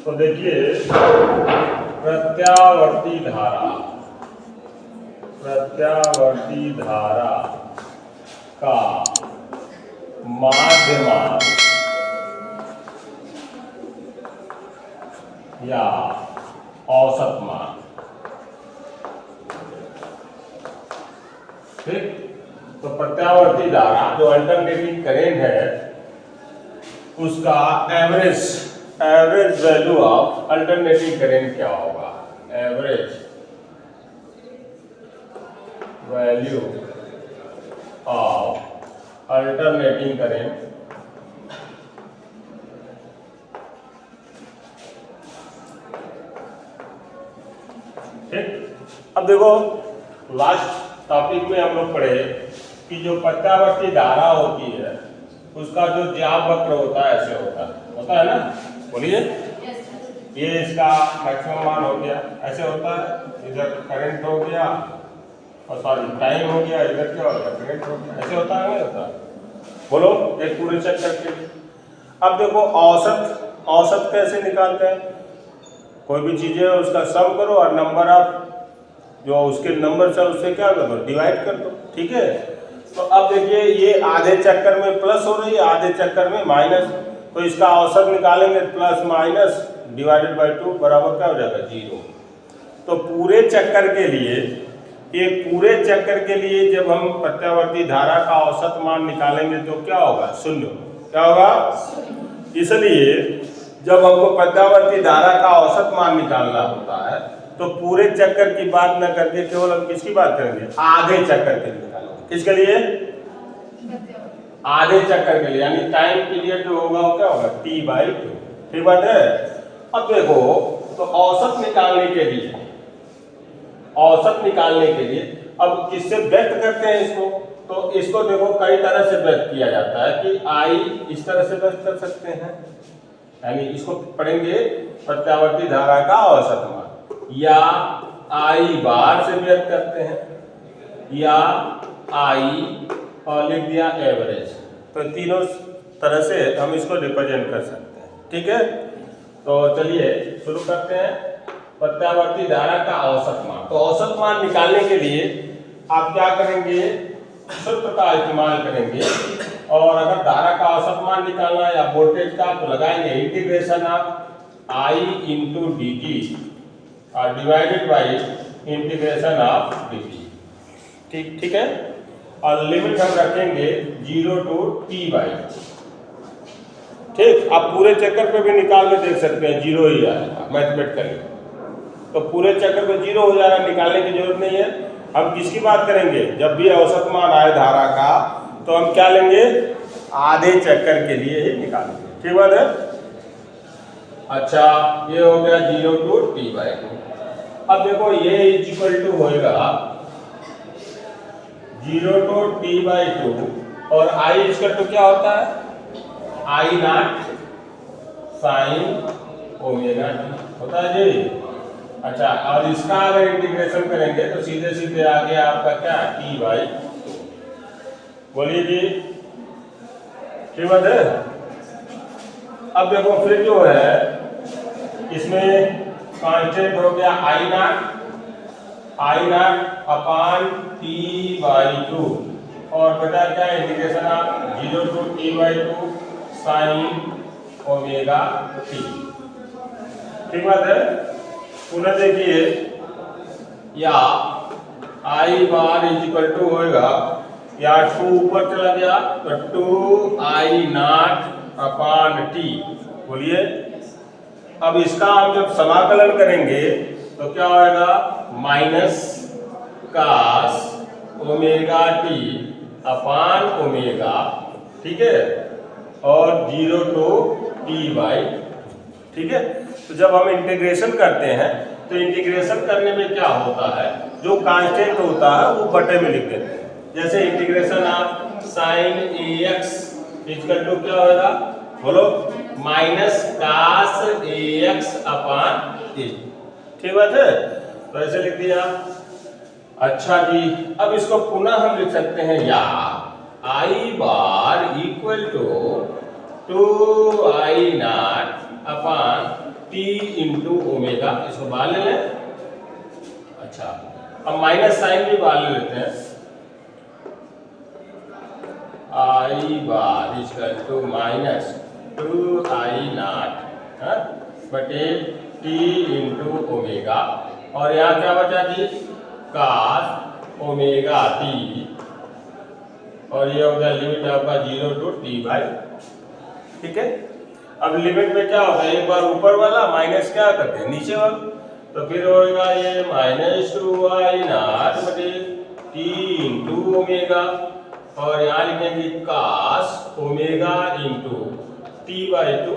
तो देखिए प्रत्यावर्ती धारा का माध्य मान या औसत मान, ठीक। तो प्रत्यावर्ती धारा जो अल्टरनेटिंग करेंट है उसका average value of alternating current क्या होगा? Average value of alternating current ठीक। अब देखो लास्ट टॉपिक में हम लोग पढ़े कि जो प्रत्यावर्ती धारा होती है उसका जो ज्याव वक्र होता है ऐसे होता है ना, बोलिए। ये इसका मैक्सिमम मान हो गया, ऐसे होता है। इधर करंट हो गया और सॉरी टाइम हो गया, इधर क्या हो गया, करंट हो गया, ऐसे होता है नहीं होता? बोलो एक पूरे चक्कर के। अब देखो औसत कैसे निकालते हैं? कोई भी चीज है उसका सम करो और नंबर ऑफ जो उसके नंबर से उससे क्या कर दो, डिवाइड कर दो, ठीक है। तो अब देखिए ये आधे चक्कर में प्लस हो रही है, आधे चक्कर में माइनस, तो इसका औसत निकालेंगे प्लस माइनस डिवाइडेड बाय 2 बराबर क्या हो जाएगा, 0। तो पूरे चक्कर के लिए जब हम प्रत्यावर्ती धारा का औसत मान निकालेंगे तो क्या होगा, 0। क्या होगा? इसलिए जब हमको प्रत्यावर्ती धारा का औसत मान निकालना होता है तो पूरे चक्कर की बात न करके केवल हम किसकी बात करेंगे, आधे चक्कर के लिए निकालेंगे। किसके लिए? आधे चक्कर के लिए, यानी टाइम पीरियड जो होगा वो क्या होगा, T/2। ठीक बात है। अब देखो तो औसत निकालने के लिए अब किससे व्यक्त करते हैं इसको? तो इसको देखो कई तरह से व्यक्त किया जाता है कि I इस तरह से व्यक्त कर सकते हैं, यानी इसको पढ़ेंगे प्रत्यावर्ती धारा का औसत मान, या I बार से व्यक्त करते हैं, या I और लिख दिया एवरेज। तो तीनों तरह से हम इसको रिप्रेजेंट कर सकते हैं, ठीक है। तो चलिए शुरू करते हैं प्रत्यावर्ती धारा का औसत मान। तो औसत मान निकालने के लिए आप क्या करेंगे, सूत्र का इस्तेमाल करेंगे, और अगर धारा का औसत मान निकालना या वोल्टेज का तो लगाएंगे integration of I into dt और divided by integration of dt, ठीक है। और लिमिट हम रखेंगे 0 to T/2, ठीक। आप पूरे चक्कर पे भी निकाल के देख सकते हैं, 0 ही आएगा मैथमेटिकली। तो पूरे चक्कर पे 0 हो जा रहा है, निकालने की जरूरत नहीं है। हम किसकी बात करेंगे, जब भी औसत मान आए धारा का तो हम क्या लेंगे, आधे चक्कर के लिए ही निकालेंगे, ठीक बात है। अच्छा ये हो गया 0 to T/2। अब देखो ये इक्वल टू होएगा 0 to T/2 और I इक्वल टू क्या होता है, I0 sin ओमेगा t होता है जी। अच्छा और इसका अगर इंटीग्रेशन करेंगे तो सीधे सीधे आ गया आपका क्या, T/2। बोलिए जी, ठीक बात है। अब देखो फिर जो है इसमें कांस्टेंट हो गया I0 अपान T/2 और बटा क्या, integration of 0 to T/2 sin omega t, ठीक बात है। पुनः देखिए या I bar is equal to होएगा, या 2 ऊपर चला गया तो 2I0 अपान t। बोलिए अब इसका हम जब समाकलन करेंगे तो क्या होएगा, minus cos omega t upon omega, ठीक है, और 0 to T/2, ठीक है। तो जब हम इंटीग्रेशन करते हैं तो इंटीग्रेशन करने में क्या होता है, जो कांस्टेंट होता है वो बटे में लिख देते हैं। जैसे integration of sine ax equal to क्या होगा, बोलो, minus cos ax upon a, ठीक बात है। तो ऐसे लिख दिया। अच्छा जी अब इसको पुनः हम लिख सकते हैं, या I bar equal to 2I0 upon T into omega, इसको बाहर ले लें। अच्छा, अब माइनस साइन भी बाहर ले लेते हैं। आई बार इक्वल टू माइनस 2i0 बटे टी इंटू ओमेगा, और यहाँ क्या बचा जी, cos ओमेगा टी, और ये हो गया लिमिट आपका 0 टू टी बाई। ठीक है, अब लिमिट में क्या होगा, एक बार ऊपर वाला माइनस क्या करते हैं नीचे वाला, तो फिर होगा ये माइनस 2i0 बटे टी इंटू ओमेगा, और यहाँ लिखेंगे cos omega into T by 2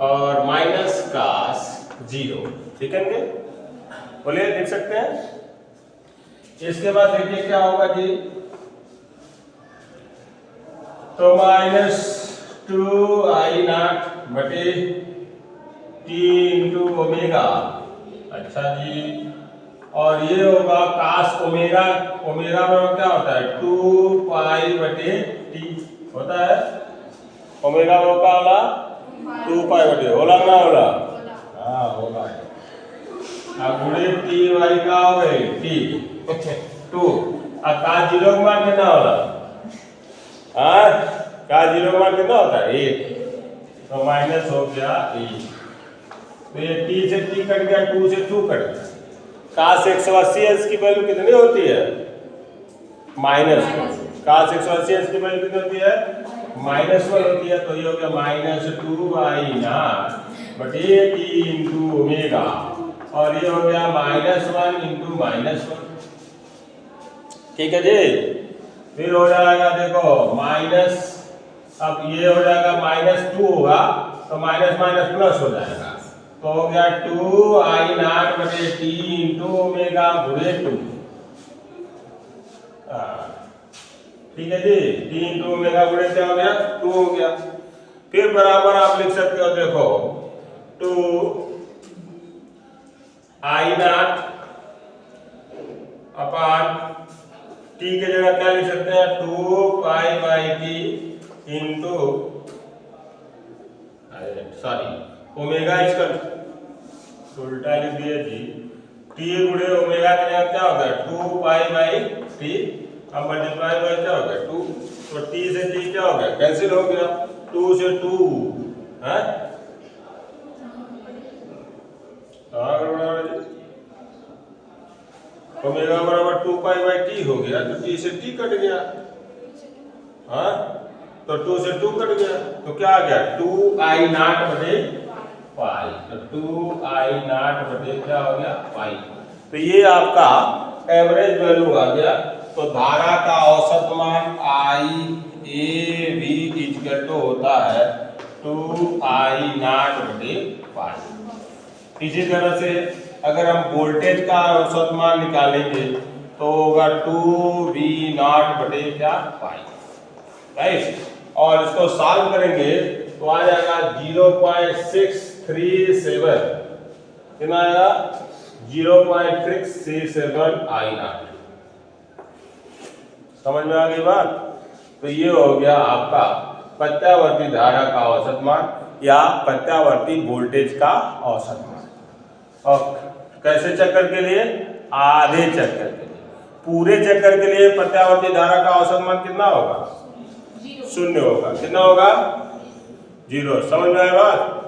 और माइनस cos 0। ठीक है, बोलिए, देख सकते हैं। इसके बाद देखिए क्या होगा जी, तो माइनस 2i0 बटे टी इंटू ओमेगा। अच्छा जी, और ये होगा cos ओमेगा, ओमेगा में क्या होता है 2 पाई बटे टी होता है, ओमेगा वो का होला 2 पाई बटे, होला ना होला, हाँ होला। अब गुणे टी वाई का हो गई टी 2, अब cos 0 का मान कितना होला, हाँ cos 0 का मान कितना होता है 1, तो माइनस हो गया 1, तो ये टी से टी कट गया, 2 से 2 कट गया। cos 180 की वैल्यू कितनी होती है, -1। cos 180 की वैल्यू कितनी होती है, -1 होती है, तो ये हो गया माइनस 2i0 बटे टी इंटू ओमेगा, और ये हो गया -1 इंटू -1। ठीक है जी, फिर हो जाएगा देखो माइनस, अब ये हो जाएगा -2 होगा, तो माइनस माइनस प्लस हो जाएगा, तो हो गया 2i0 बटे टी इंटू ओमेगा गुणे 2। ठीक है जी, टी इंटू ओमेगा गुणे क्या हो गया 2 हो गया। फिर बराबर आप लिख सकते हो, देखो 2i0 अपॉन टी के जगह क्या लिख सकते हैं 2 pi by T into, sorry omega इसका उल्टा लिख दिया जी, टी गुणे ओमेगा के जगह क्या होगा 2 पाई बाई टी, अब मल्टीप्लाई बाय क्या हो गया 2, तो टी से टी क्या हो गया कैंसिल हो गया, 2 से 2 है, ओमेगा बराबर 2 पाई बाई टी हो गया, तो टी से टी कट गया, हाँ तो 2 से 2 कट गया, तो क्या आ गया 2i0 बटे पाई, तो 2i0 बटे क्या हो गया पाई। तो ये आपका एवरेज वैल्यू आ गया। तो धारा का औसत मान I इक्वल टू होता है 2i0 बटे पाई। इसी तरह से अगर हम वोल्टेज का औसत मान निकालेंगे तो होगा 2v0 बटे क्या पाई, राइट। और इसको सॉल्व करेंगे तो आ जाएगा 0.637, कितना आएगा 0.637 I0। समझ में आ गई बात। तो ये हो गया आपका प्रत्यावर्ती धारा का औसत मान या प्रत्यावर्ती वोल्टेज का औसत मान। और कैसे चक्कर के लिए, आधे चक्कर के लिए। पूरे चक्कर के लिए प्रत्यावर्ती धारा का औसत मान कितना होगा 0 होगा, कितना होगा 0। समझ में आया बात।